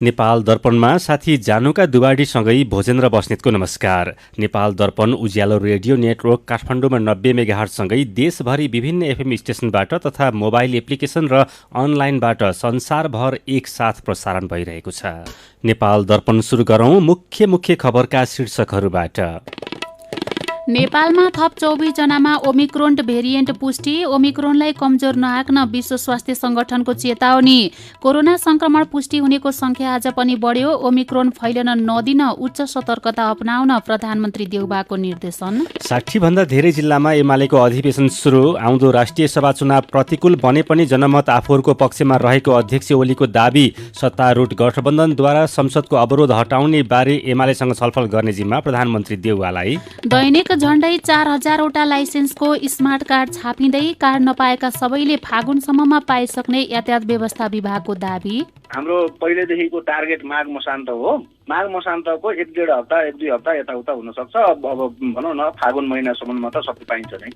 नेपाल दर्पणमा साथी जानुका दुवाडीसँगै भोजेन्द्र बस्नेतको नमस्कार। नेपाल दर्पण उज्यालो रेडियो नेटवर्क काठमाडौँमा 90 मेगाहर्जसँगै देशभरि विभिन्न एफएम स्टेसनबाट तथा मोबाइल एप्लिकेसन र अनलाइनबाट संसारभर एकसाथ प्रसारण भइरहेको छ। नेपाल दर्पण सुरु गरौँ मुख्य खबरका शीर्षकहरूबाट। नेपालमा थप 24 जनामा ओमिक्रोन भेरिएन्ट पुष्टि। ओमिक्रोनलाई कमजोर नआक्न विश्व स्वास्थ्य संगठनको चेतावनी। कोरोना संक्रमण पुष्टि हुनेको संख्या आज पनि बढ्यो। ओमिक्रोन फैलन नदिन उच्च सतर्कता अपनाउन प्रधानमन्त्री देउबाको निर्देशन। 60 भन्दा धेरै जिल्लामा एमालेको अधिवेशन सुरु। आउँदो राष्ट्रिय सभा चुनाव प्रतिकूल बने पनि जनमत आफूहरूको पक्षमा रहेको अध्यक्ष ओलीको दाबी। सत्तारूढ गठबन्धनद्वारा संसदको अवरोध हटाउने बारे एमालेसँग छलफल गर्ने जिम्मा प्रधानमन्त्री देउवालाई। दैनिक झण्डै 4000वटा लाइसेन्सको स्मार्ट कार्ड छापिँदै। कार्ड नपाएका सबैले फागुनसम्ममा पाइसक्ने यातायात व्यवस्था विभागको दाबी। हाम्रो पहिलेदेखिको टार्गेट माघ मसान्त हो। माघ मसान्तको 1-1.5 हप्ता 1-2 हप्ता यताउता हुनसक्छ। अब भनौँ न फागुन महिनासम्ममा त सबै पाइन्छ नै।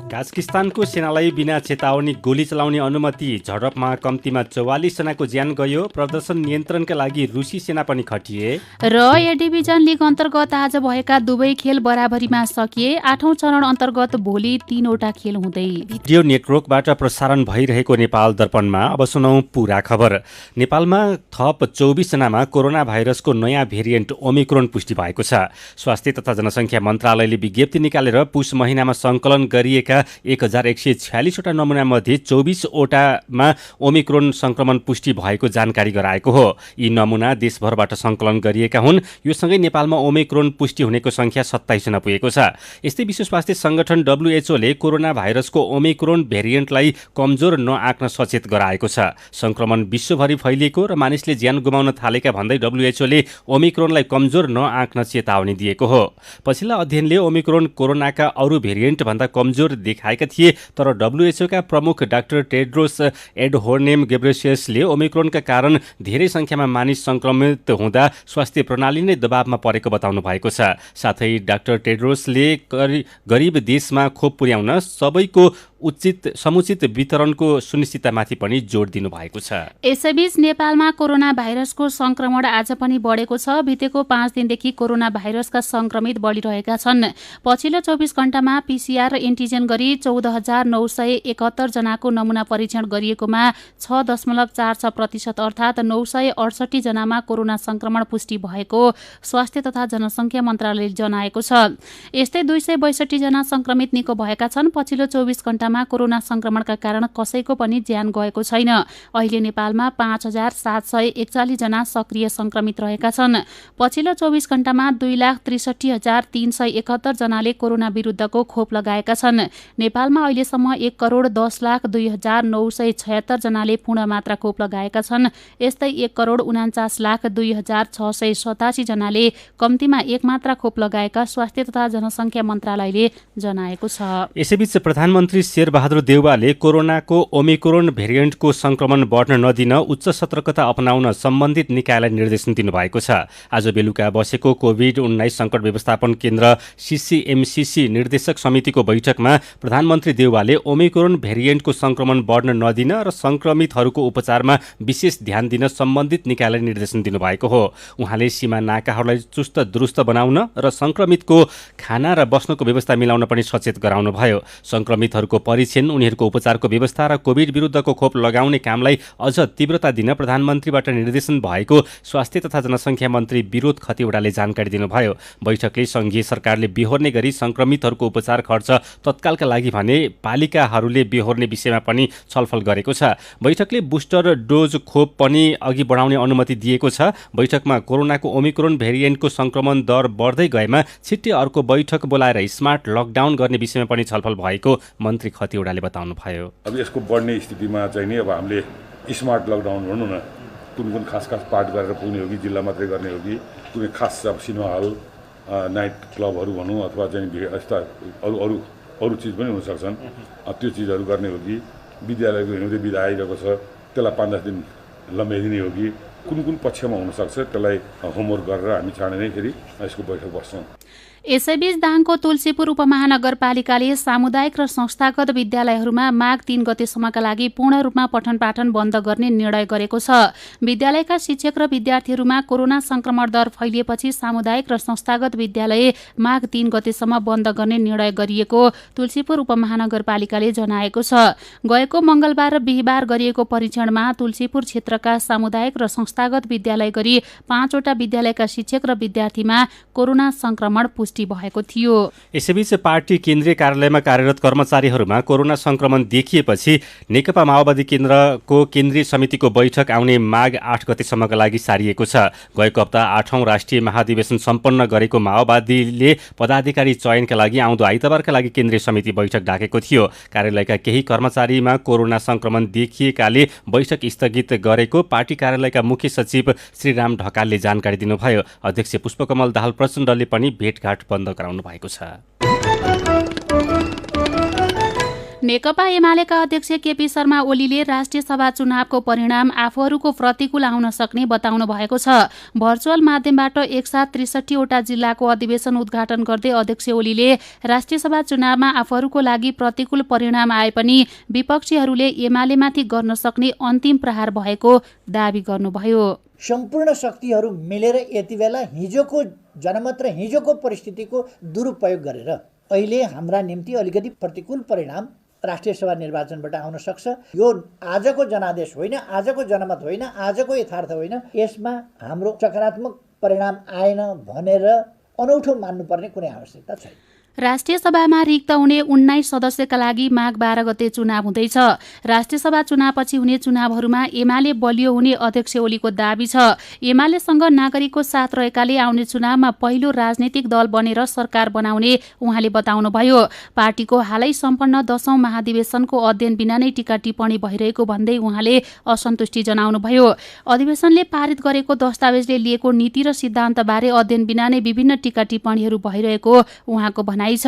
काजाकिस्तानको सेनालाई बिना चेतावनी गोली चलाउने अनुमति। झडपमा कम्तीमा 44 जनाको ज्यान गयो। प्रदर्शन नियन्त्रणका लागि रुसी सेना पनि खटिए। र ए डिभिजन लिग अन्तर्गत आज भएका दुवै खेल बराबरीमा सकिए। 8औं चरण अन्तर्गत भोलि 3वटा खेल हुँदै। रेडियो नेटवर्कबाट प्रसारण भइरहेको नेपाल दर्पणमा अब सुनौ पूरा खबर। नेपालमा थप 24 जनामा कोरोना भाइरसको नयाँ भेरिएन्ट ओमिक्रोन पुष्टि भएको छ। स्वास्थ्य तथा जनसङ्ख्या मन्त्रालयले विज्ञप्ति निकालेर पुष महिनामा सङ्कलन गरिएका 1146वटा नमुनामध्ये 24वटामा ओमिक्रोन संक्रमण पुष्टि भएको जानकारी गराएको हो। यी नमुना देशभरबाट सङ्कलन गरिएका हुन्। यो सँगै नेपालमा ओमिक्रोन पुष्टि हुनेको संख्या 27 जना पुगेको छ। यस्तै विश्व स्वास्थ्य संगठन WHO ले कोरोना भाइरसको ओमिक्रोन भेरिएन्टलाई कमजोर नआक्न सचेत गराएको छ। संक्रमण विश्वभरि फैलिएको र मानिसले ज्यान गुमाउन थालेका भन्दै WHO ले ओमिक्रोनलाई कमजोर नआक्न चेतावनी दिएको हो। पछिल्ला अध्ययनले ओमिक्रोन कोरोनाका अरू भेरिएन्ट भन्दा कमजोर देखाएका थिए, तर WHO का प्रमुख डाक्टर टेड्रोस एडहोर्नेम गेब्रेयेससले ओमिक्रोनका कारण धेरै संख्यामा मानिस संक्रमित हुँदा स्वास्थ्य प्रणाली नै दबावमा परेको बताउनु भएको छ। साथै डाक्टर टेड्रोसले गरिब देशमा खोप पुर्याउन सबैको समुचित वितरणको सुनिश्चिततामाथि पनि जोड दिनु भएको छ। यसैबीच नेपालमा कोरोना भाइरसको संक्रमण आज पनि बढेको छ। बितेको 5 दिनदेखि कोरोना भाइरसका संक्रमित बढिरहेका छन्। पछिल्लो 24 घण्टामा PCR एन्टिजेन गरी 14971 जनाको नमुना परीक्षण गरिएकोमा 6.46% अर्थात् 968 जनामा कोरोना संक्रमण पुष्टि भएको स्वास्थ्य तथा जनसङ्ख्या मन्त्रालयले जनाएको छ। यस्तै 262 जना संक्रमित निको भएका छन्। पछिल्लो 24 घण्टामा कोरोना संक्रमणका कारण कसैको पनि ज्यान गएको छैन। अहिले नेपालमा 5741 जना सक्रिय संक्रमित रहेका छन्। पछिल्लो 24 घण्टामा 2,63,371 जनाले कोरोना विरुद्धको खोप लगाएका छन्। नेपालमा अहिलेसम्म 1,10,02,976 जनाले पूर्ण मात्रा खोप लगाएका छन्। यस्तै 1,49,02,687 जनाले कम्तीमा एक मात्रा खोप लगाएका स्वास्थ्य तथा जनसङ्ख्या मन्त्रालयले जनाएको छ। यसैबीच प्रधानमन्त्री शेरबहादुर देउवाले कोरोनाको ओमिक्रोन भेरिएन्टको संक्रमण बढ्न नदिन उच्च सतर्कता अपनाउन सम्बन्धित निकायलाई निर्देशन दिनुभएको छ। आज बेलुका बसेको कोभिड-19 सङ्कट व्यवस्थापन केन्द्र CCMCC निर्देशक समितिको बैठकमा प्रधानमन्त्री देउवाले ओमिक्रोन भेरिएन्टको संक्रमण बढ्न नदिन र संक्रमितहरूको उपचारमा विशेष ध्यान दिन सम्बन्धित निकायलाई निर्देशन दिनुभएको हो। उहाँले सीमा नाकाहरूलाई चुस्त दुरुस्त बनाउन र संक्रमितको खाना र बस्नको व्यवस्था मिलाउन पनि सचेत गराउनुभयो। संक्रमितहरूको परीक्षण, उनीहरूको उपचारको व्यवस्था र कोभिड विरुद्धको खोप लगाउने कामलाई अझ तीव्रता दिन प्रधानमन्त्रीबाट निर्देशन भएको स्वास्थ्य तथा जनसङ्ख्या मन्त्री विरोध खतिवड़ाले जानकारी दिनुभयो। बैठकले सङ्घीय सरकारले बेहोर्ने गरी संक्रमितहरूको उपचार खर्च तत्कालका लागि भने पालिकाहरूले बेहोर्ने विषयमा पनि छलफल गरेको छ। बैठकले बुस्टर डोज खोप पनि अघि बढाउने अनुमति दिएको छ। बैठकमा कोरोनाको ओमिक्रोन भेरिएन्टको संक्रमण दर बढ्दै गएमा छिट्टै अर्को बैठक बोलाएर स्मार्ट लकडाउन गर्ने विषयमा पनि छलफल भएको मन्त्री खतिवड़ाले बताउनुभयो। अब यसको बढ्ने स्थितिमा चाहिँ नि अब हामीले स्मार्ट लकडाउन भनौँ न, कुन खास पार्ट गरेर पुग्ने हो कि जिल्ला मात्रै गर्ने हो कि कुनै खास अब सिनेमा हल, नाइट क्लबहरू भनौँ अथवा चाहिँ यस्ता अरू चिज पनि हुनसक्छन्, त्यो चिजहरू गर्ने हो कि विद्यालयको हिउँदे बिदा आइरहेको छ त्यसलाई 5-10 दिन लम्ब्याइदिने हो कि कुन पक्षमा हुनसक्छ त्यसलाई होमवर्क गरेर हामी चाँडै नै फेरि यसको बैठक बस्छौँ। यसैबीच दाङको तुलसीपुर उपमहानगरपालिकाले सामुदायिक र संस्थागत विद्यालयहरूमा माघ 3 गतेसम्मका लागि पूर्ण रूपमा पठन पाठन बन्द गर्ने निर्णय गरेको छ। विद्यालयका शिक्षक र विद्यार्थीहरूमा कोरोना संक्रमण दर फैलिएपछि सामुदायिक र संस्थागत विद्यालय माघ 3 गतेसम्म बन्द गर्ने निर्णय गरिएको तुलसीपुर उपमहानगरपालिकाले जनाएको छ। गएको मंगलबार र बिहिबार गरिएको परीक्षणमा तुलसीपुर क्षेत्रका सामुदायिक र संस्थागत विद्यालय गरी 5 वटा विद्यालयका शिक्षक र विद्यार्थीमा कोरोना संक्रमण पुष्टि भएको थियो। यसैबीच पार्टी केन्द्रीय कार्यालयमा कार्यरत कर्मचारीहरूमा कोरोना संक्रमण देखिएपछि नेकपा माओवादी केन्द्रको केन्द्रीय समितिको बैठक आउने माघ 8 गतेसम्मका लागि सारिएको छ। गएको हप्ता 8औं राष्ट्रिय महाधिवेशन सम्पन्न गरेको माओवादीले पदाधिकारी चयनका लागि आउँदो आइतबारका लागि केन्द्रीय समिति बैठक डाकेको थियो। कार्यालयका केही कर्मचारीमा कोरोना संक्रमण देखिएकाले बैठक स्थगित गरेको पार्टी कार्यालयका मुख्य सचिव श्रीराम ढकालले जानकारी दिनुभयो। अध्यक्ष पुष्पकमल दाहाल प्रचण्डले पनि भेटघाट बन्द गराउनु भएको छ। नेकपा एमालेका अध्यक्ष केपी शर्मा ओलीले राष्ट्रिय सभा चुनावको परिणाम आफूहरूको प्रतिकूल आउन सक्ने बताउनु भएको छ। भर्चुअल माध्यमबाट एकसाथ 63 वटा जिल्लाको अधिवेशन उद्घाटन गर्दै अध्यक्ष ओलीले राष्ट्रिय सभा चुनावमा आफूहरूको लागि प्रतिकूल परिणाम आए पनि विपक्षीहरूले एमालेमाथि गर्न सक्ने अन्तिम प्रहार भएको दावी गर्नुभयो। सम्पूर्ण शक्तिहरू मिलेर यति बेला हिजोको जनमत र हिजोको परिस्थितिको दुरुपयोग गरेर अहिले हाम्रा निम्ति अलिकति प्रतिकूल परिणाम राष्ट्रिय सभा निर्वाचनबाट आउन सक्छ। यो आजको जनादेश होइन, आजको जनमत होइन, आजको यथार्थ होइन। यसमा हाम्रो सकारात्मक परिणाम आएन भनेर अनौठो मान्नुपर्ने कुनै आवश्यकता छैन। राष्ट्रिय सभामा रिक्त हुने 19 सदस्यका लागि माघ 12 गते चुनाव हुँदैछ। राष्ट्रिय सभा चुनावपछि हुने चुनावहरूमा एमाले बलियो हुने अध्यक्ष ओलीको दावी छ। एमालेसँग नागरिकको साथ रहेकाले आउने चुनावमा पहिलो राजनीतिक दल बनेर सरकार बनाउने उहाँले बताउनुभयो। पार्टीको हालै सम्पन्न 10औं महाधिवेशनको अध्ययन बिना नै टीका टिप्पणी भइरहेको भन्दै उहाँले असन्तुष्टि जनाउनुभयो। अधिवेशनले पारित गरेको दस्तावेजले लिएको नीति र सिद्धान्तबारे अध्ययन बिना नै विभिन्न टीका टिप्पणीहरू भइरहेको उहाँको भनाइ छ।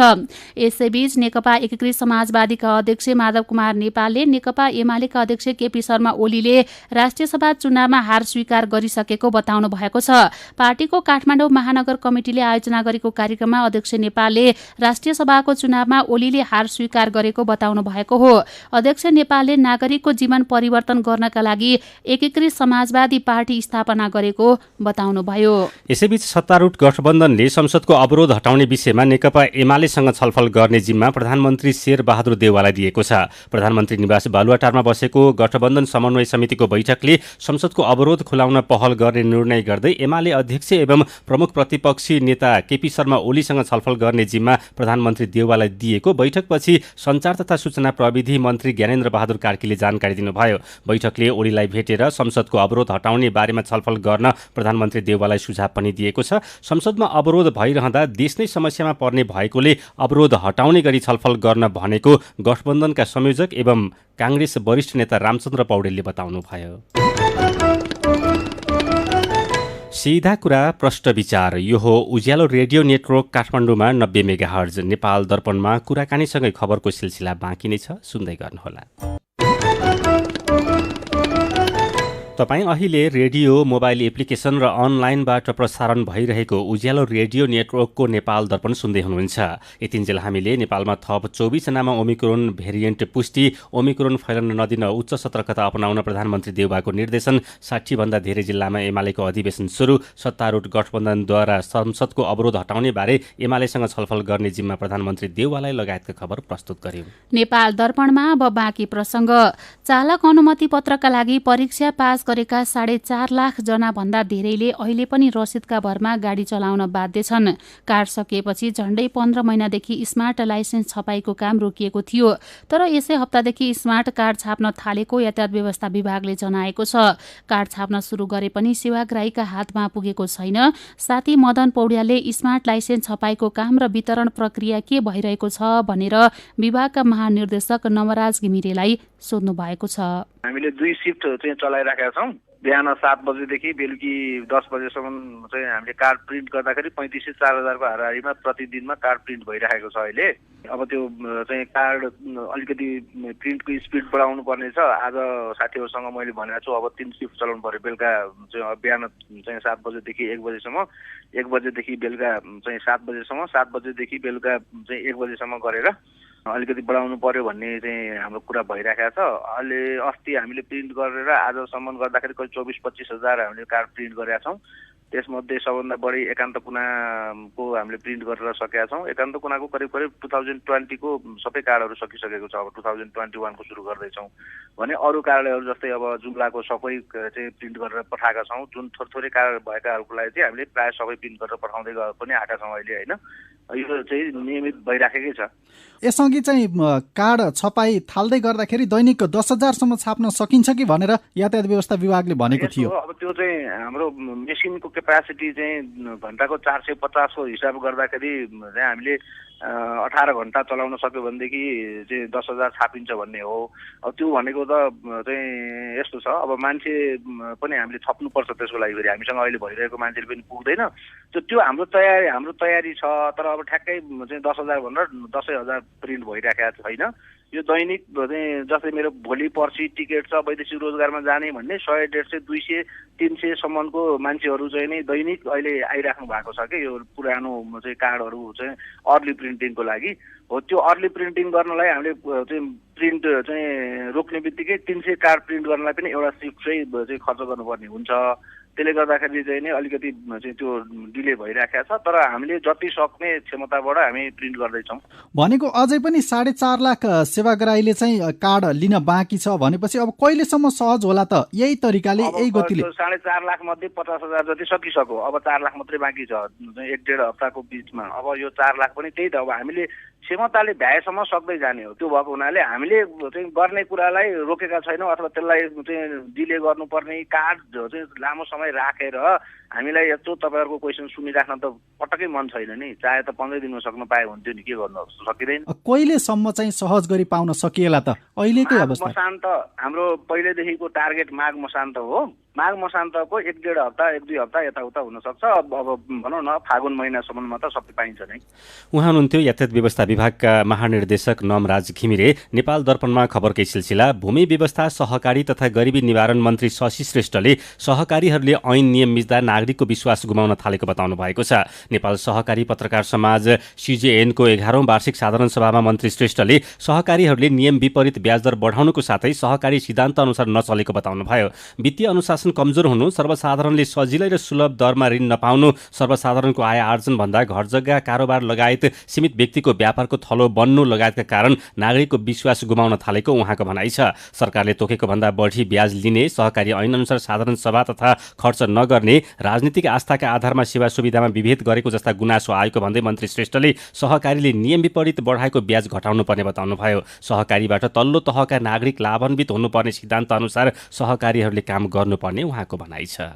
यसैबीच नेकपा एकीकृत समाजवादीका अध्यक्ष माधव कुमार नेपालले नेकपा एमालेका अध्यक्ष केपी शर्मा ओलीले राष्ट्रिय सभा चुनावमा हार स्वीकार गरिसकेको बताउनु भएको छ। पार्टीको काठमाडौँ महानगर कमिटिले आयोजना गरेको कार्यक्रममा अध्यक्ष नेपालले राष्ट्रिय सभाको चुनावमा ओलीले हार स्वीकार गरेको बताउनु भएको हो। अध्यक्ष नेपालले नागरिकको जीवन परिवर्तन गर्नका लागि एकीकृत समाजवादी पार्टी स्थापना गरेको बताउनुभयो। यसैबीच सत्तारूढ गठबन्धनले संसदको अवरोध हटाउने विषयमा नेकपा एमालेसँग छलफल गर्ने जिम्मा प्रधानमन्त्री शेरबहादुर देउवालाई दिएको छ। प्रधानमन्त्री निवास बालुवाटारमा बसेको गठबन्धन समन्वय समितिको बैठकले संसदको अवरोध खुलाउन पहल गर्ने निर्णय गर्दै एमाले अध्यक्ष एवं प्रमुख प्रतिपक्षी नेता केपी शर्मा ओलीसँग छलफल गर्ने जिम्मा प्रधानमन्त्री देउवालाई दिएको बैठकपछि सञ्चार तथा सूचना प्रविधि मन्त्री ज्ञानेन्द्र बहादुर कार्कीले जानकारी दिनुभयो। बैठकले ओलीलाई भेटेर संसदको अवरोध हटाउने बारेमा छलफल गर्न प्रधानमन्त्री देउवालाई सुझाव पनि दिएको छ। संसदमा अवरोध भइरहँदा देश नै समस्यामा पर्ने भएकोले अवरोध हटाउने गरी छलफल गर्न भनेको गठबन्धनका संयोजक एवं कांग्रेस वरिष्ठ नेता रामचन्द्र पौडेलले बताउनुभयो। सीधा कुरा प्रश्न विचार यो हो उज्यालो रेडियो नेटवर्क काठमाडौँमा 90 मेगाहर्ज। नेपाल दर्पणमा कुराकानीसँगै खबरको सिलसिला बाँकी नै छ, सुन्दै गर्नुहोला। तपाईँ अहिले रेडियो मोबाइल एप्लिकेसन र अनलाइनबाट प्रसारण भइरहेको उज्यालो रेडियो नेटवर्कको नेपाल दर्पण सुन्दै हुनुहुन्छ। यतिन्जेल हामीले नेपालमा थप 24 जनामा ओमिक्रोन भेरिएन्ट पुष्टि, ओमिक्रोन फैलन नदिन उच्च सतर्कता अपनाउन प्रधानमन्त्री देउवाको निर्देशन, 60 भन्दा धेरै जिल्लामा एमालेको अधिवेशन सुरु, सत्तारूढ गठबन्धनद्वारा संसदको अवरोध हटाउने बारे एमालेसँग छलफल गर्ने जिम्मा प्रधानमन्त्री देउवालाई लगायतका खबर प्रस्तुत गर्यौं। नेपाल दर्पणमा अब बाँकी प्रसङ्ग। चालक अनुमति पत्रका लागि परीक्षा पास गरेका 4.5 लाख जना भन्दा धेरैले अहिले पनि रसिदका भरमा गाडी चलाउन बाध्य छन्। कार्ड सकिएपछि झण्डै 15 महिनादेखि स्मार्ट लाइसेन्स छपाईको काम रोकिएको थियो। तर यसै हप्तादेखि स्मार्ट कार्ड छाप्न थालेको यातायात व्यवस्था विभागले जनाएको छ। कार्ड छाप्न सुरु गरे पनि सेवाग्राहीका हातमा पुगेको छैन। साथी मदन पौड्यालले स्मार्ट लाइसेन्स छपाईको काम र वितरण प्रक्रिया के भइरहेको छ भनेर विभागका महानिर्देशक नवराज घिमिरेलाई सोध्नु भएको छ। हामीले 2 शिफ्ट चाहिँ चलाइराखेका छौँ। बिहान 7 बजेदेखि बेलुकी 10 बजेसम्म चाहिँ हामीले कार्ड प्रिन्ट गर्दाखेरि 3500 से 4000 को हाराहारीमा प्रतिदिनमा कार्ड प्रिन्ट भइरहेको छ अहिले। अब त्यो चाहिँ कार्ड अलिकति प्रिन्टको स्पिड बढाउनु पर्ने छ। आज साथीहरूसँग मैले भनेको छु अब 3 सिफ्ट चलाउनु पर्यो। बेलुका चाहिँ बिहान चाहिँ 7 बजेदेखि 1 बजेसम्म, 1 बजेदेखि बेलुका चाहिँ 7 बजेसम्म, 7 बजेदेखि बेलुका चाहिँ 1 बजेसम्म गरेर अलिकति बढाउनु पर्यो भन्ने चाहिँ हाम्रो कुरा भइरहेको छ। अहिले अस्ति हामीले प्रिन्ट गरेर आजसम्म गर्दाखेरि करिब 24-25 हजार हामीले कार्ड प्रिन्ट गरेका छौँ। त्यसमध्ये सबभन्दा बढी एकान्त कुनाको हामीले प्रिन्ट गरेर सकेका छौँ। एकान्त कुनाको करिब 2020 को सबै कार्डहरू सकिसकेको छ। अब 2021 को सुरु गर्दैछौँ भने अरू कार्डहरू जस्तै अब जुम्लाको सबै चाहिँ प्रिन्ट गरेर पठाएका छौँ। जुन थोरै कार्ड भएकाहरूको लागि चाहिँ हामीले प्रायः सबै प्रिन्ट गरेर पठाउँदै पनि आएका छौँ अहिले होइन। यो चाहिँ नियमित भइराखेकै छ। यसअघि चाहिँ कार्ड छपाई थाल्दै गर्दाखेरि दैनिक 10,000 सम्म छाप्न सकिन्छ कि भनेर यातायात व्यवस्था विभागले भनेको थियो। अब त्यो चाहिँ हाम्रो मेसिनको क्यापासिटी चाहिँ घन्टाको 450 को हिसाब गर्दाखेरि चाहिँ हामीले 18 घन्टा चलाउन सक्यो भनेदेखि चाहिँ 10,000 छापिन्छ भन्ने हो। अब त्यो भनेको त चाहिँ यस्तो छ, अब मान्छे पनि हामीले थप्नुपर्छ त्यसको लागि। फेरि हामीसँग अहिले भइरहेको मान्छेले पनि पुग्दैन। त्यो हाम्रो तयारी छ। तर अब ठ्याक्कै चाहिँ 10,000 भनेर 10,000 प्रिन्ट भइरहेको छैन। यो दैनिक चाहिँ जस्तै मेरो भोलि पर्सि टिकट छ वैदेशिक रोजगारमा जाने भन्ने 100, 150, 200, 300 सम्मको मान्छेहरू चाहिँ नै दैनिक अहिले आइराख्नु भएको छ कि यो पुरानो चाहिँ कार्डहरू चाहिँ अर्ली प्रिन्टिङको लागि हो। त्यो अर्ली प्रिन्टिङ गर्नलाई हामीले चाहिँ प्रिन्ट चाहिँ रोक्ने बित्तिकै 300 कार्ड प्रिन्ट गर्नलाई पनि एउटा सिफ्ट चाहिँ खर्च गर्नुपर्ने हुन्छ। त्यसले गर्दाखेरि चाहिँ नि अलिकति चाहिँ त्यो डिले भइरहेको छ। तर हामीले जति सक्ने क्षमताबाट हामी प्रिन्ट गर्दैछौँ। भनेको अझै पनि 4.5 लाख सेवाग्राहीले चाहिँ कार्ड लिन बाँकी छ भनेपछि अब कहिलेसम्म सहज होला त यही तरिकाले यही गतिले? 4.5 लाख मध्ये 50,000 जति सकिसक्यो। अब 4 लाख मात्रै बाँकी छ 1-1.5 हप्ताको बिचमा। अब यो 4 लाख पनि त्यही त अब हामीले क्षमताले भ्याएसम्म सक्दै जाने हो। त्यो भएको हुनाले हामीले चाहिँ गर्ने कुरालाई रोकेका छैनौँ अथवा त्यसलाई चाहिँ डिले गर्नुपर्ने कार्ड चाहिँ लामो समय राखेर हामीलाई यत्रो तपाईँहरूको क्वेसन सुनिराख्न त पटक्कै मन छैन नि। चाहे त 15 दिनमा सक्न पाए हुन्थ्यो नि, के गर्नु सकिँदैन। कहिलेसम्म चाहिँ सहज गरी पाउन सकिएला त अहिलेकै अवस्था? मसान्त हाम्रो पहिलेदेखिको टार्गेट माघ मसान्त हो। माघ मसान्तको 1-1.5 हप्ता 1-2 हप्ता यताउता हुनसक्छ। अब भनौँ न फागुन महिनासम्ममा त सबै पाइन्छ नै। उहाँ हुनुहुन्थ्यो यातायात व्यवस्था विभागका महानिर्देशक नमराज घिमिरे। नेपाल दर्पणमा खबरकै सिलसिला। भूमि व्यवस्था, सहकारी तथा गरिबी निवारण मन्त्री शशि श्रेष्ठले सहकारीहरूले ऐन नियम मिच्दा नागरिकको विश्वास गुमाउन थालेको बताउनु भएको छ। नेपाल सहकारी पत्रकार समाज सिजेएनको 11औं वार्षिक साधारण सभामा मन्त्री श्रेष्ठले सहकारीहरूले नियम विपरीत ब्याज दर बढाउनुको साथै सहकारी सिद्धान्त अनुसार नचलेको बताउनुभयो। वित्तीय अनुशासन कमजोर हुनु, सर्वसाधारणले सजिलै र सुलभ दरमा ऋण नपाउनु, सर्वसाधारणको आय आर्जन भन्दा घर जग्गा कारोबार लगायत सीमित व्यक्तिको व्यापारको थलो बन्नु लगायतका कारण नागरिकको विश्वास गुमाउन थालेको उहाँको भनाइ छ। सरकारले तोकेको भन्दा बढी ब्याज लिने, सहकारी ऐन अनुसार साधारण सभा तथा खर्च नगर्ने, राजनीतिक आस्थाका आधारमा सेवा सुविधामा विभेद गरेको जस्ता गुनासो आएको भन्दै मन्त्री श्रेष्ठले सहकारीले नियम विपरीत बढाएको ब्याज घटाउनु पर्ने बताउनुभयो। सहकारीबाट तल्लो तहका नागरिक लाभान्वित हुनुपर्ने सिद्धान्त अनुसार सहकारीहरूले काम गर्नुपर्ने उहाँको भनाइ छ।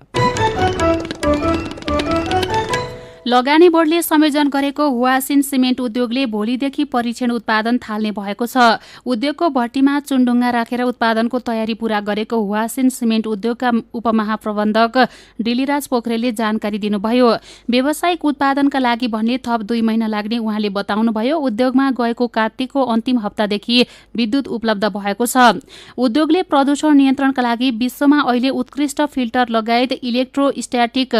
लगानी बोर्डले संयोजन गरेको हुवासिन सिमेन्ट उद्योगले भोलिदेखि परीक्षण उत्पादन थाल्ने भएको छ। उद्योगको भट्टीमा चुनढुङ्गा राखेर उत्पादनको तयारी पूरा गरेको हुवासिन सिमेन्ट उद्योगका उपमहाप्रबन्धक डिलिराज पोखरेलले जानकारी दिनुभयो। व्यावसायिक उत्पादनका लागि भन्ने थप 2 महिना लाग्ने उहाँले बताउनुभयो। उद्योगमा गएको कार्तिकको अन्तिम हप्तादेखि विद्युत उपलब्ध भएको छ। उद्योगले प्रदूषण नियन्त्रणका लागि विश्वमा अहिले उत्कृष्ट फिल्टर लगायत इलेक्ट्रोस्ट्याटिक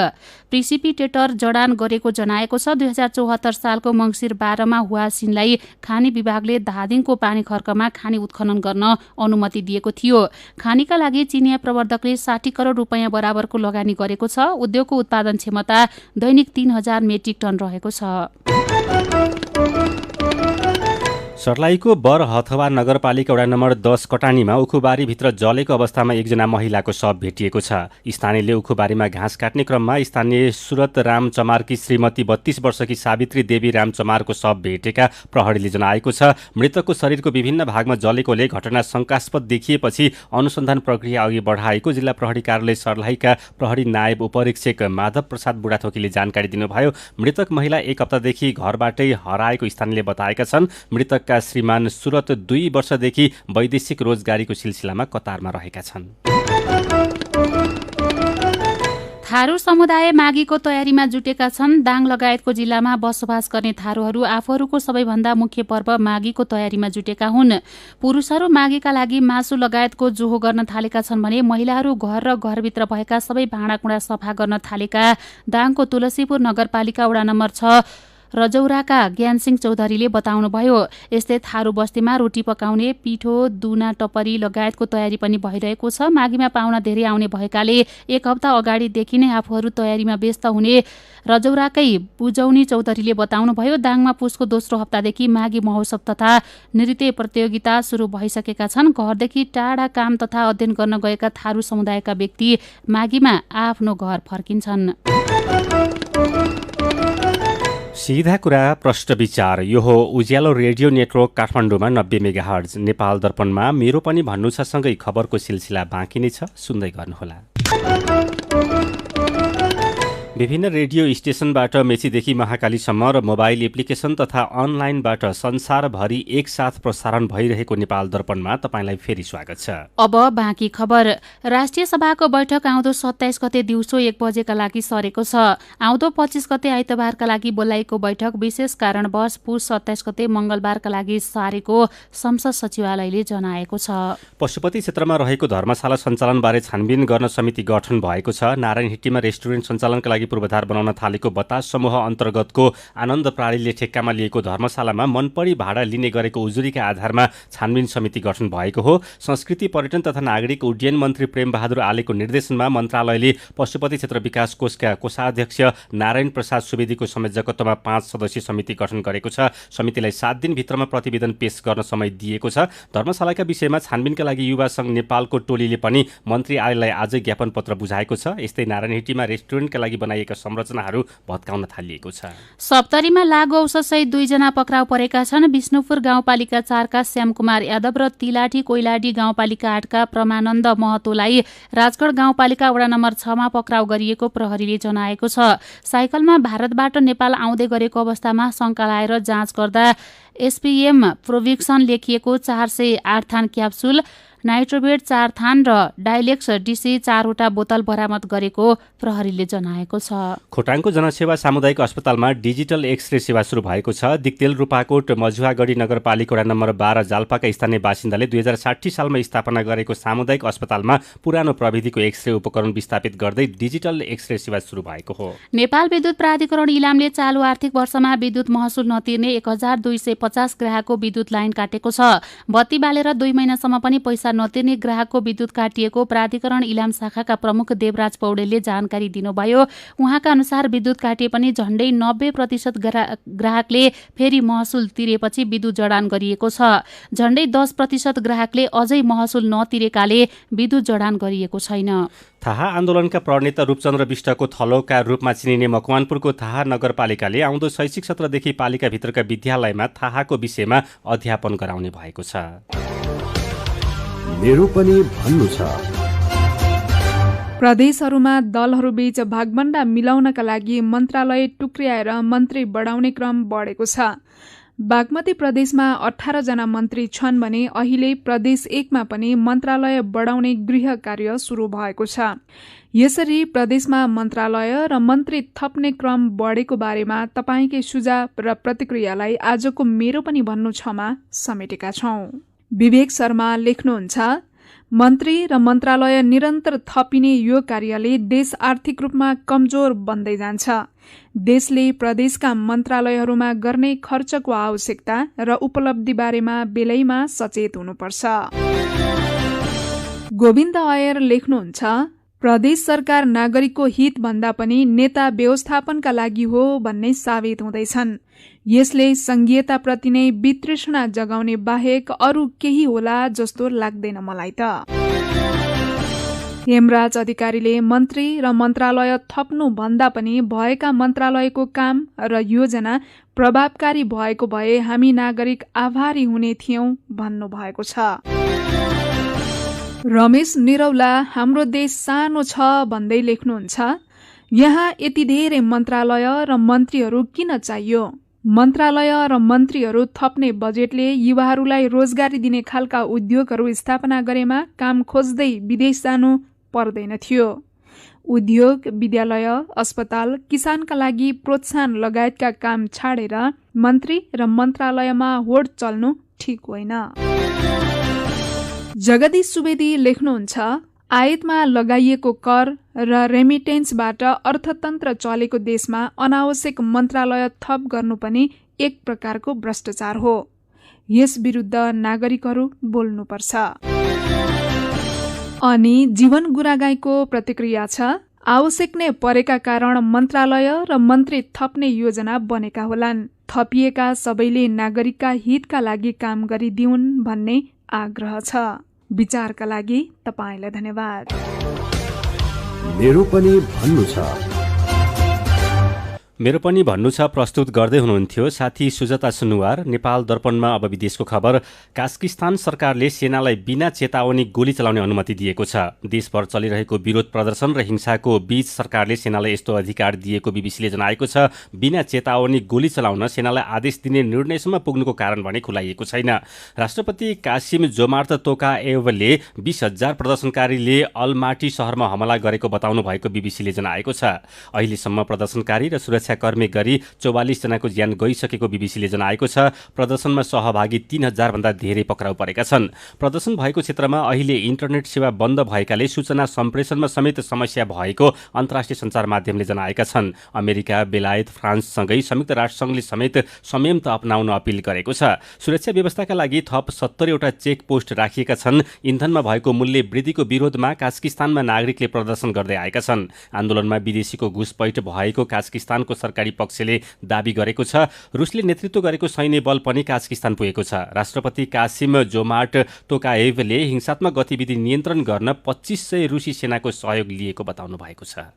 प्रिसिपिटेटर जडान गरेको जनाएको छ। 2074 सालको मङ्सिर 12 मा हुवासिनलाई खानी विभागले धादिङको पानी खर्कमा खानी उत्खनन गर्न अनुमति दिएको थियो। खानीका लागि चिनिया प्रवर्धकले 60 करोड रुपैयाँ बराबरको लगानी गरेको छ। उद्योगको उत्पादन क्षमता दैनिक 3000 मेट्रिक टन रहेको छ। सर्लाहीको बरहथवा नगरपालिका वडा नम्बर 10 कटानीमा उखुबारीभित्र जलेको अवस्थामा एकजना महिलाको शव भेटिएको छ। स्थानीयले उखुबारीमा घाँस काट्ने क्रममा स्थानीय सुरत राम चमारकी श्रीमती 32 वर्षकी सावित्री देवी राम चमारको शव भेटेका प्रहरीले जनाएको छ। मृतकको शरीरको विभिन्न भागमा जलेकोले घटना शङ्कास्पद देखिएपछि अनुसन्धान प्रक्रिया अघि बढाएको जिल्ला प्रहरी कार्यालय सर्लाहीका प्रहरी नायब उपरीक्षक माधव प्रसाद बुढाथोकीले जानकारी दिनुभयो। मृतक महिला 1 हप्तादेखि घरबाटै हराएको स्थानीयले बताएका छन्। मृतक श्रीमान सुरत 2 वर्षदेखि वैदेशिक रोजगारीको सिलसिलामा कतारमा रहेका छन्। थारू समुदाय माघीको तयारीमा जुटेका छन्। दाङ लगायतको जिल्लामा बसोबास गर्ने थारूहरू आफूहरूको सबैभन्दा मुख्य पर्व माघीको तयारीमा जुटेका हुन्। पुरुषहरू माघीका लागि मासु लगायतको जोहो गर्न थालेका छन् भने महिलाहरू घर र घरभित्र भएका सबै भाँडाकुँडा सफा गर्न थालेका दाङको तुलसीपुर नगरपालिका वडा नम्बर 6 रजौराका ज्ञानसिंह चौधरीले बताउनुभयो। यस्तै थारू बस्तीमा रोटी पकाउने, पिठो, दुना, टपरी लगायतको तयारी पनि भइरहेको छ। माघीमा पाहुना धेरै आउने भएकाले एक हप्ता अगाडिदेखि नै आफूहरू तयारीमा व्यस्त हुने रजौराकै बुझौनी चौधरीले बताउनुभयो। दाङमा पुसको दोस्रो हप्तादेखि माघी महोत्सव तथा नृत्य प्रतियोगिता सुरु भइसकेका छन्। घरदेखि टाढा काम तथा अध्ययन गर्न गएका थारू समुदायका व्यक्ति माघीमा आफ्नो घर फर्किन्छन्। सीधा कुरा प्रश्न विचार। यो हो उज्यालो रेडियो नेटवर्क काठमाडौँमा 90 मेगाहर्ज। नेपाल दर्पणमा मेरो पनि भन्नु छ सँगै खबरको सिलसिला बाँकी नै छ, सुन्दै गर्नुहोला। विभिन्न रेडियो स्टेशनबाट मेचीदेखि महाकालीसम्म र मोबाइल एप्लिकेसन तथा अनलाइनबाट संसारभरि एकसाथ प्रसारण भइरहेको नेपाल दर्पणमा तपाईँलाई फेरि स्वागत छ। अब बाँकी खबर। राष्ट्रिय सभाको बैठक आउँदो 27 गते दिउँसो 1 बजेका लागि सरेको छ। आउँदो 25 गते आइतबारका लागि बोलाइएको बैठक विशेष कारणवश पुस 27 गते मंगलबारका लागि सारेको संसद सचिवालयले जनाएको छ। पशुपति क्षेत्रमा रहेको धर्मशाला सञ्चालनबारे छानबिन गर्न समिति गठन भएको छ। नारायणहिट्टीमा रेस्टुरेन्ट सञ्चालनका लागि पूर्वाधार बनाउन थालेको बतास समूह अन्तर्गतको आनन्द प्राणीले ठेक्कामा लिएको धर्मशालामा मनपरी भाडा लिने गरेको उजुरीका आधारमा छानबिन समिति गठन भएको हो। संस्कृति, पर्यटन तथा नागरिक उड्डयन मन्त्री प्रेमबहादुर आलेको निर्देशनमा मन्त्रालयले पशुपति क्षेत्र विकास कोषका कोषाध्यक्ष नारायण प्रसाद सुवेदीको संयोजकत्वमा 5 सदस्यीय समिति गठन गरेको छ। समितिलाई 7 दिनभित्रमा प्रतिवेदन पेश गर्न समय दिएको छ। धर्मशालाका विषयमा छानबिनका लागि युवा संघ नेपालको टोलीले पनि मन्त्री आलेलाई आजै ज्ञापन पत्र बुझाएको छ। यस्तै नारायणहिट्टीमा रेस्टुरेन्टका लागि बनाइएका संरचनाहरू भत्काउन थालिएको छ। सप्तरीमा लागु औषधसहित 2 जना पक्राउ परेका छन्। विष्णुपुर गाउँपालिका 4 का श्यामकुमार यादव र तिलाठी कोइलाडी गाउँपालिका 8 का प्रमानन्द महतोलाई राजगढ गाउँपालिका वडा नम्बर 6 मा पक्राउ गरिएको प्रहरीले जनाएको छ। साइकलमा भारतबाट नेपाल आउँदै गरेको अवस्थामा शंका लाएर जाँच गर्दा एसपीएम प्रोभिक्सन लेखिएको 408 थान क्याप्सुल, नाइट्रोबेट 4 थान र डाइलेक्स डिसी 4 वटा बोतल बरामद गरेको प्रहरीले जनाएको छ। खोटाङको जनसेवा सामुदायिक अस्पतालमा डिजिटल एक्सरे सेवा सुरु भएको छ। दिक्तेल, रूपाकोट, मझुवागढी नगरपालिका वडा नम्बर 12 जाल्पाका स्थानीय बासिन्दाले 2060 सालमा स्थापना गरेको सामुदायिक अस्पतालमा पुरानो प्रविधिको एक्सरे उपकरण विस्थापित गर्दै डिजिटल एक्सरे सेवा सुरु भएको हो। नेपाल विद्युत प्राधिकरण इलामले चालु आर्थिक वर्षमा विद्युत महसुल नतिर्ने 1250 ग्राहकको विद्युत लाइन काटेको छ। बत्ती बालेर 2 महिनासम्म पनि पैसा नतिर्ने ग्राहकको विद्युत काटिएको प्राधिकरण इलाम शाखाका प्रमुख देवराज पौडेलले जानकारी दिनुभयो। उहाँका अनुसार विद्युत काटिए पनि झण्डै 90% ग्राहकले फेरि महसुल तिरेपछि विद्युत जडान गरिएको छ। झण्डै 10% ग्राहकले अझै महसुल नतिरेकाले विद्युत जडान गरिएको छैन। थाहा आन्दोलनका प्रणेता रूपचन्द्र विष्टको थलोका रूपमा चिनिने मकवानपुरको थाहा नगरपालिकाले आउँदो शैक्षिक सत्रदेखि पालिकाभित्रका विद्यालयमा थाहाको विषयमा अध्यापन गराउने भएको छ। मेरो पनि भन्नु छ। प्रदेशहरूमा दलहरूबीच भागबण्डा मिलाउनका लागि मन्त्रालय टुक्र्याएर मन्त्री बढाउने क्रम बढेको छ। बागमती प्रदेशमा 18 जना मन्त्री छन् भने अहिले प्रदेश 1 मा पनि मन्त्रालय बढाउने गृह कार्य सुरु भएको छ। यसरी प्रदेशमा मन्त्रालय र मन्त्री थप्ने क्रम बढेको बारेमा तपाईकै सुझाव र प्रतिक्रियालाई आजको मेरो पनि भन्नु छमा समेटेका छौं। विवेक शर्मा लेख्नुहुन्छ, मन्त्री र मन्त्रालय निरन्तर थपिने यो कार्यले देश आर्थिक रूपमा कमजोर बन्दै जान्छ। देशले प्रदेशका मन्त्रालयहरूमा गर्ने खर्चको आवश्यकता र उपलब्धि बारेमा बेलैमा सचेत हुनुपर्छ। गोविन्द अयर लेख्नुहुन्छ, प्रदेश सरकार नागरिकको हित भन्दा पनि नेता व्यवस्थापनका लागि हो भन्ने साबित हुँदैछन्। यसले संघीयताप्रति नै वितृष्णा जगाउने बाहेक अरू केही होला जस्तो लाग्दैन मलाई त। हेमराज अधिकारीले मन्त्री र मन्त्रालय थप्नु भन्दा पनि भएका मन्त्रालयको काम र योजना प्रभावकारी भएको भए हामी नागरिक आभारी हुने थियौं भन्नुभएको छ। रमेश निरौला हाम्रो देश सानो छ भन्दै लेख्नुहुन्छ, यहाँ यति धेरै मन्त्रालय र मन्त्रीहरू किन चाहियो? मन्त्रालय र मन्त्रीहरू थप्ने बजेटले युवाहरूलाई रोजगारी दिने खालका उद्योगहरू स्थापना गरेमा काम खोज्दै विदेश जानु पर्दैन थियो। उद्योग, विद्यालय, अस्पताल, किसानका लागि प्रोत्साहन लगायतका काम छाडेर मन्त्री र मन्त्रालयमा होड चल्नु ठिक होइन। जगदीश सुवेदी लेख्नुहुन्छ, आयातमा लगाइएको कर र रेमिटेन्सबाट अर्थतन्त्र चलेको देशमा अनावश्यक मन्त्रालय थप गर्नु पनि एक प्रकारको भ्रष्टाचार हो। यस विरुद्ध नागरिकहरू बोल्नुपर्छ। अनि जीवन गुरागाईको प्रतिक्रिया छ, आवश्यक नै परेका कारण मन्त्रालय र मन्त्री थप्ने योजना बनेका होलान्। थपिएका सबैले नागरिकका हितका लागि काम गरिदिउन् भन्ने आग्रह छ। विचारका लागि तपाईलाई धन्यवाद। मेरो पनि भन्नु छ। मेरो पनि भन्नु छ प्रस्तुत गर्दै हुनुहुन्थ्यो साथी सुजता सुनुवार। नेपाल दर्पणमा अब विदेशको खबर। कास्किस्तान सरकारले सेनालाई बिना चेतावनी गोली चलाउने अनुमति दिएको छ। देशभर चलिरहेको विरोध प्रदर्शन र हिंसाको बीच सरकारले सेनालाई यस्तो अधिकार दिएको बीबीसीले जनाएको छ। बिना चेतावनी गोली चलाउन सेनालाई आदेश दिने निर्णयसम्म पुग्नुको कारण भने खुलाइएको छैन। राष्ट्रपति कासिम जोमार्त तोकाएवले 20,000 प्रदर्शनकारीले अलमाटी सहरमा हमला गरेको बताउनु भएको बीबीसीले जनाएको छ। अहिलेसम्म प्रदर्शनकारी र सुरक्षाकर्मी गरी 44 जनाको ज्यान गइसकेको बीबीसीले जनाएको छ। प्रदर्शनमा सहभागी 3,000 भन्दा धेरै पक्राउ परेका छन्। प्रदर्शन भएको क्षेत्रमा अहिले इन्टरनेट सेवा बन्द भएकाले सूचना सम्प्रेषणमा समेत समस्या भएको अन्तर्राष्ट्रिय सञ्चार माध्यमले जनाएका छन्। अमेरिका, बेलायत, फ्रान्ससँगै संयुक्त राष्ट्रसङ्घले समेत संयम अपनाउन अपील गरेको छ। सुरक्षा व्यवस्थाका लागि थप 70 वटा चेक पोस्ट राखिएका छन्। इन्धनमा भएको मूल्य वृद्धिको विरोधमा कास्किस्तानमा नागरिकले प्रदर्शन गर्दै आएका छन्। आन्दोलनमा विदेशीको घुसपैठ भएको कास्किस्तानको सरकारी पक्षले दाबी गरेको छ। रुसले नेतृत्व गरेको सैन्य बल पनि कास्किस्तान पुगेको छ। राष्ट्रपति कासिम जोमार्ट तोकाएभले हिंसात्मक गतिविधि नियन्त्रण गर्न 2500 रुसी सेनाको सहयोग लिएको बताउनु भएको छ।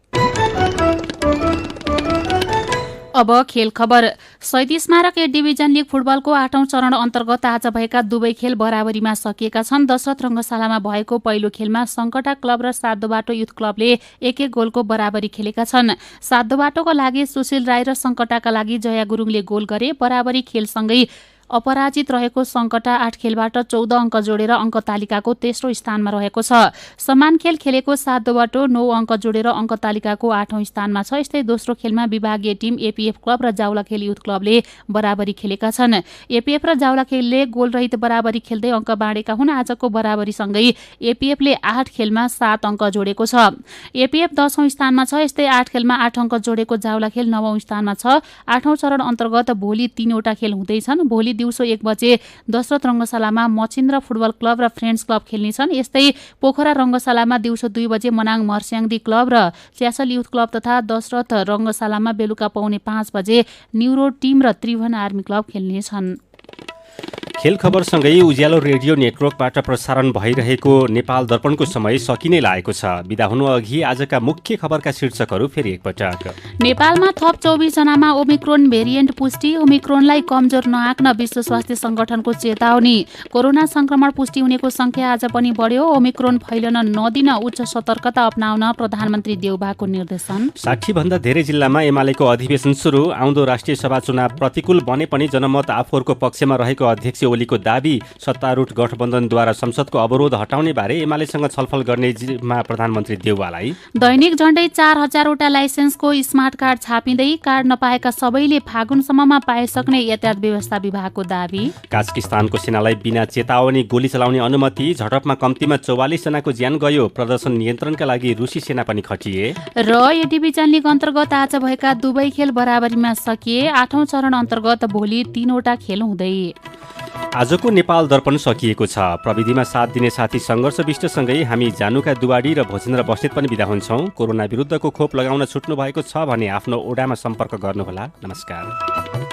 अब खेल खबर। 37 स्मारक ए डिभिजन लिग फुटबलको 8औं चरण अन्तर्गत आज भएका दुवै खेल बराबरीमा सकिएका छन्। दशरथ रङ्गशालामा भएको पहिलो खेलमा सङ्कटा क्लब र सातदोबाटो युथ क्लबले एक गोलको बराबरी खेलेका छन्। सातदोबाटोको लागि सुशील राई र सङ्कटाका लागि जया गुरुङले गोल गरे। बराबरी खेलसँगै अपराजित रहेको सङ्कटा 8 खेलबाट 14 अङ्क जोडेर अङ्क तालिकाको तेस्रो स्थानमा रहेको छ। समान खेल खेलेको सातदोबाटो 9 अङ्क जोडेर अङ्क तालिकाको 8औं स्थानमा छ। यस्तै दोस्रो खेलमा विभागीय टिम एपीएफ क्लब र जाउलाखेल युथ क्लबले बराबरी खेलेका छन्। एपीएफ र जाउलाखेलले गोलरहित बराबरी खेल्दै अङ्क बाँडेका हुन्। आजको बराबरीसँगै एपीएफले 8 खेलमा 7 अङ्क जोडेको छ। एपीएफ 10औं स्थानमा छ। यस्तै 8 खेलमा 8 अङ्क जोडेको जाउलाखेल 9औं स्थानमा छ। 8औं चरण अन्तर्गत भोलि 3 वटा खेल हुँदैछन्। भोलि दिउँसो 1 बजे दशरथ रङ्गशालामा मचिन्द्र फुटबल क्लब र फ्रेन्ड्स क्लब खेल्नेछन्। यस्तै पोखरा रङ्गशालामा दिउँसो 2 बजे मनाङ मर्स्याङदी क्लब र च्यासल युथ क्लब तथा दशरथ रङ्गशालामा बेलुका 4:45 बजे न्युरो टिम र त्रिभुवन आर्मी क्लब खेल्नेछन्। खेल खबरसँगै उज्यालो रेडियो नेटवर्कबाट प्रसारण भइरहेको नेपाल दर्पणको समय सकिने लागेको छ। बिदा हुनु अघि आजका मुख्य खबरका शीर्षकहरू फेरि एकपटक। नेपालमा थप 24 जनामा ओमिक्रोन भेरिएन्ट पुष्टि। ओमिक्रोनलाई कमजोर नआक्न विश्व स्वास्थ्य संगठनको चेतावनी। कोरोना संक्रमण पुष्टि हुनेको संख्या आज पनि बढ्यो। ओमिक्रोन फैलन नदिन उच्च सतर्कता अपनाउन प्रधानमन्त्री देउबाको निर्देशन। 60 भन्दा धेरै जिल्लामा एमालेको अधिवेशन सुरु। आउँदो राष्ट्रिय सभा चुनाव प्रतिकूल बने पनि जनमत आफूहरूको पक्षमा रहेको अध्यक्ष ओलीको दाबी। सत्तारूढ गठबन्धनद्वारा संसदको अवरोध हटाउने बारे एमालेसँग छलफल गर्ने जिम्मा प्रधानमन्त्री देउवालाई। दैनिक झण्डै 4,000 वटा लाइसेन्सको स्मार्ट कार्ड छापिँदै कार्ड नपाएका सबैले फागुनसम्ममा पाइसक्ने यातायात व्यवस्था विभागको दाबी। कास्किस्तानको सेनालाई बिना चेतावनी गोली चलाउने अनुमति। झडपमा कम्तीमा 44 जनाको ज्यान गयो। प्रदर्शन नियन्त्रणका लागि रुसी सेना पनि खटिए। र ए डिभिजन लिग अन्तर्गत आज भएका दुवै खेल बराबरीमा सकिए। 8औं चरण अन्तर्गत भोलि 3 वटा खेल हुँदै। आजको नेपाल दर्पण सकिएको छ। प्रविधिमा साथ दिने साथी सङ्घर्ष विष्टसँगै हामी जानुका दुवाडी र भोजेन्द्र बस्नेत पनि बिदा हुन्छौँ। कोरोना विरुद्धको खोप लगाउन छुट्नु भएको छ भने आफ्नो ओडामा सम्पर्क गर्नुहोला। नमस्कार।